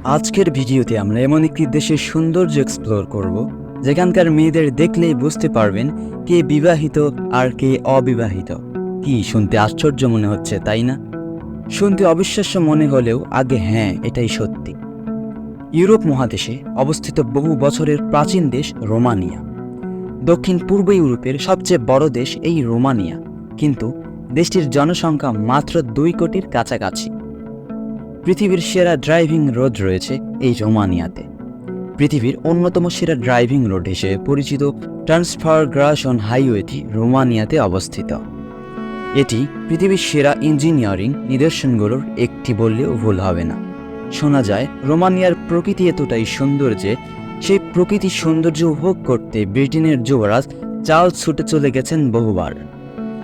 আজকের ভিডিওতে আমরা এমন একটি দেশের সৌন্দর্য এক্সপ্লোর করব যেখানকার মেয়েদের দেখলেই বুঝতে পারবেন কে বিবাহিত আর কে অবিবাহিত। কি শুনতে আশ্চর্য মনে হচ্ছে, তাই না? শুনতে অবিশ্বাস্য মনে হলেও আগে হ্যাঁ, এটাই সত্যি। ইউরোপ মহাদেশে অবস্থিত বহু বছরের প্রাচীন দেশ রোমানিয়া। দক্ষিণ পূর্ব ইউরোপের সবচেয়ে বড় দেশ এই রোমানিয়া, কিন্তু দেশটির জনসংখ্যা মাত্র 2 কোটির কাছাকাছি। পৃথিবীর সেরা ড্রাইভিং রোড রয়েছে এই রোমানিয়াতে। পৃথিবীর অন্যতম সেরা ড্রাইভিং রোড হিসেবে পরিচিত ট্রান্সফারগ্রাশন হাইওয়েটি রোমানিয়াতে অবস্থিত। এটি পৃথিবীর সেরা ইঞ্জিনিয়ারিং নিদর্শনগুলোর একটি বললেও ভুল হবে না। শোনা যায় রোমানিয়ার প্রকৃতি এতটাই সুন্দর যে সেই প্রকৃতির সৌন্দর্য উপভোগ করতে ব্রিটেনের যুবরাজ চার্লস ছুটে চলে গেছেন বহুবার।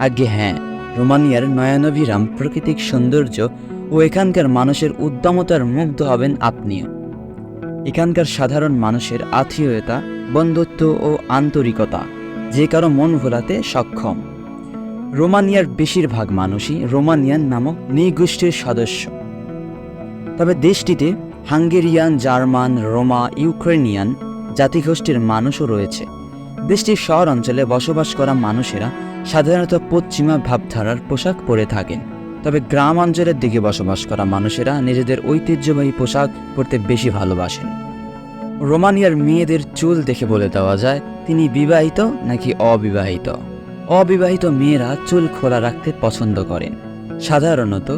আগে হ্যাঁ, রোমানিয়ার নয়নাভিরাম প্রাকৃতিক সৌন্দর্য ও এখানকার মানুষের উদ্দামতার মুগ্ধ হবেন আপনিও। এখানকার সাধারণ মানুষের আত্মীয়তা, বন্ধুত্ব ও আন্তরিকতা যে কারো মন ভোলাতে সক্ষম। রোমানিয়ার বেশিরভাগ মানুষই রোমানিয়ান নামক নৃগোষ্ঠীর সদস্য। তবে দেশটিতে হাঙ্গেরিয়ান, জার্মান, রোমা, ইউক্রেনিয়ান জাতিগোষ্ঠীর মানুষও রয়েছে। দেশটির শহর অঞ্চলে বসবাস করা মানুষেরা সাধারণত পশ্চিমা ভাবধারার পোশাক পরে থাকেন, তবে গ্রাম অঞ্চলের দিকে বসবাস করা মানুষেরা নিজেদের ঐতিহ্যবাহী পোশাক পরতে বেশি ভালোবাসেন। রোমানিয়ার মেয়েদের চুল দেখে বলে দেওয়া যায় তিনি বিবাহিত নাকি অবিবাহিত। অবিবাহিত মেয়েরা চুল খোলা রাখতে পছন্দ করেন। সাধারণত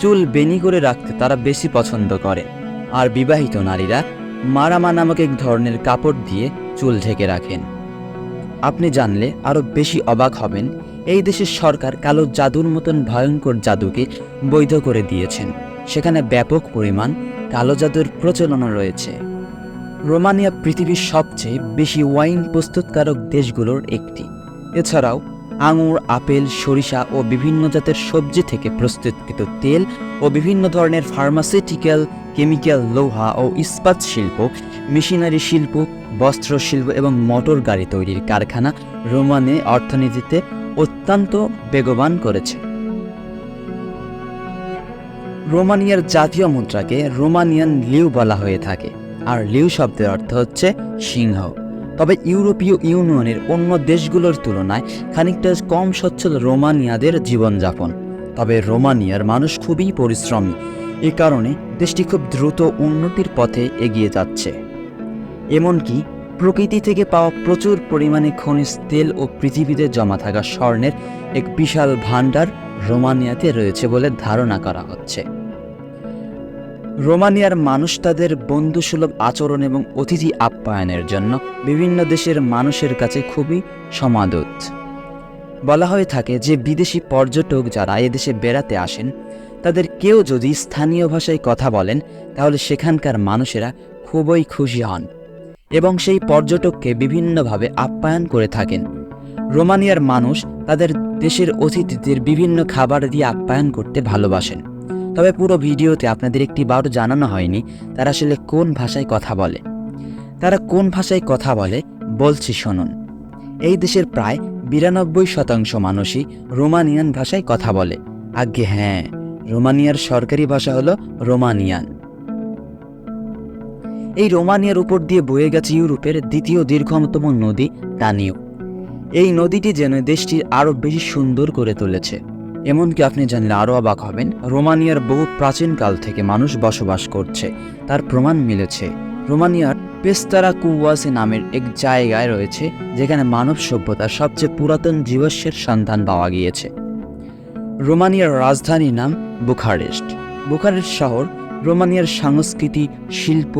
চুল বেনি করে রাখতে তারা বেশি পছন্দ করেন, আর বিবাহিত নারীরা মারামা নামক এক ধরনের কাপড় দিয়ে চুল ঢেকে রাখেন। আপনি জানলে আরও বেশি অবাক হবেন, এই দেশের সরকার কালো জাদুর মতন ভয়ঙ্কর জাদুকে বৈধ করে দিয়েছেন। সেখানে ব্যাপক পরিমাণ কালো জাদুর প্রচলনও রয়েছে। রোমানিয়া পৃথিবীর সবচেয়ে বেশি ওয়াইন প্রস্তুতকারক দেশগুলোর একটি। এছাড়াও আঙুর, আপেল, সরিষা ও বিভিন্ন জাতের সবজি থেকে প্রস্তুতকৃত তেল ও বিভিন্ন ধরনের ফার্মাসিউটিক্যাল, কেমিক্যাল, লোহা ও ইস্পাত শিল্প, মেশিনারি শিল্প, বস্ত্র শিল্প এবং মোটর গাড়ি তৈরির কারখানা রোমানিয়া অর্থনীতিতে অত্যন্ত বেগবান করেছে। রোমানিয়ার জাতীয় মুদ্রাকে রোমানিয়ান লিউ বলা হয়ে থাকে, আর লিউ শব্দের অর্থ হচ্ছে সিংহ। তবে ইউরোপীয় ইউনিয়নের অন্য দেশগুলোর তুলনায় খানিকটা কম সচ্ছল রোমানিয়াদের জীবনযাপন। তবে রোমানিয়ার মানুষ খুবই পরিশ্রমী, এ কারণে দেশটি খুব দ্রুত উন্নতির পথে এগিয়ে যাচ্ছে। এমনকি প্রকৃতি থেকে পাওয়া প্রচুর পরিমাণে খনিজ তেল ও পৃথিবীতে জমা থাকা স্বর্ণের এক বিশাল ভাণ্ডার রোমানিয়াতে রয়েছে বলে ধারণা করা হচ্ছে। রোমানিয়ার মানুষ তাদের বন্ধুসুলভ আচরণ এবং অতিথি আপ্যায়নের জন্য বিভিন্ন দেশের মানুষের কাছে খুবই সমাদর। বলা হয়ে থাকে যে বিদেশি পর্যটক যারা এদেশে বেড়াতে আসেন তাদের কেউ যদি স্থানীয় ভাষায় কথা বলেন তাহলে সেখানকার মানুষেরা খুবই খুশি হন এবং সেই পর্যটককে বিভিন্নভাবে আপ্যায়ন করে থাকেন। রোমানিয়ার মানুষ তাদের দেশের অতিথিদের বিভিন্ন খাবার দিয়ে আপ্যায়ন করতে ভালোবাসেন। তবে পুরো ভিডিওতে আপনাদের একটি বারও জানানো হয়নি তারা আসলে কোন ভাষায় কথা বলে। তারা কোন ভাষায় কথা বলে বলছি শুনুন। এই দেশের প্রায় 92% মানুষই রোমানিয়ান ভাষায় কথা বলে। আজ্ঞে হ্যাঁ, রোমানিয়ার সরকারি ভাষা হলো রোমানিয়ান। এই রোমানিয়ার উপর দিয়ে বয়ে গেছে ইউরোপের দ্বিতীয় দীর্ঘতম নদী দানিউব। এই নদীটি যেন দেশটি আরও বেশি সুন্দর করে তুলেছে। এমনকি আপনি জানলে আরও অবাক হবেন, রোমানিয়ার বহু প্রাচীনকাল থেকে মানুষ বসবাস করছে তার প্রমাণ মিলেছে। রোমানিয়ার পেস্তারা কুয়াসে নামের এক জায়গায় রয়েছে যেখানে মানব সভ্যতার সবচেয়ে পুরাতন জীবাশ্মের সন্ধান পাওয়া গিয়েছে। রোমানিয়ার রাজধানীর নাম বুখারেস্ট। বুখারেস্ট শহর রোমানিয়ার সংস্কৃতি, শিল্প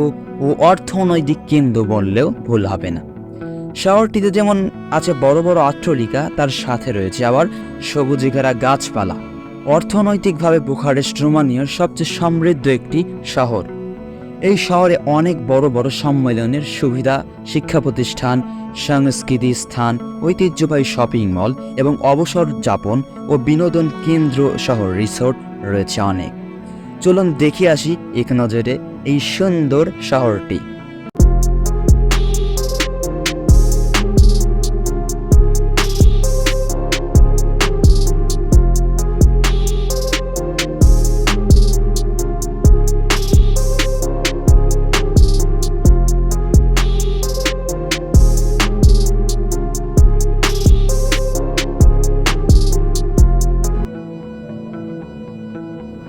ও অর্থনৈতিক কেন্দ্র বললেও ভুল হবে না। শহরটিতে যেমন আছে বড় বড় অট্টালিকা, তার সাথে রয়েছে আবার সবুজে ঘেরা গাছপালা। অর্থনৈতিকভাবে বুখারেস্ট রোমানিয়ার সবচেয়ে সমৃদ্ধ একটি শহর। এই শহরে অনেক বড় বড় সম্মেলনের সুবিধা, শিক্ষা প্রতিষ্ঠান, সংস্কৃতি স্থান, ঐতিহ্যবাহী শপিং মল এবং অবসর যাপন ও বিনোদন কেন্দ্র সহ রিসোর্ট রয়েছে অনেক। চলুন দেখে আসি এক নজরে এই সুন্দর শহরটি।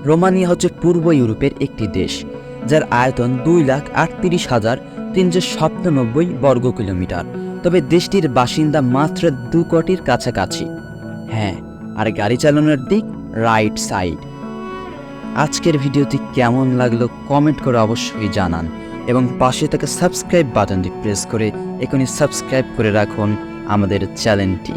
রোমানিয়া হচ্ছে পূর্ব ইউরোপের একটি দেশ, যার আয়তন 2,38,397 বর্গ কিলোমিটার। তবে দেশটির বাসিন্দা মাত্র 2 কোটির কাছাকাছি। হ্যাঁ, আর গাড়ি চালানোর দিক রাইট সাইড। আজকের ভিডিওটি কেমন লাগলো কমেন্ট করে অবশ্যই জানান, এবং পাশে থাকা সাবস্ক্রাইব বাটনটি প্রেস করে এখনই সাবস্ক্রাইব করে রাখুন আমাদের চ্যানেলটি।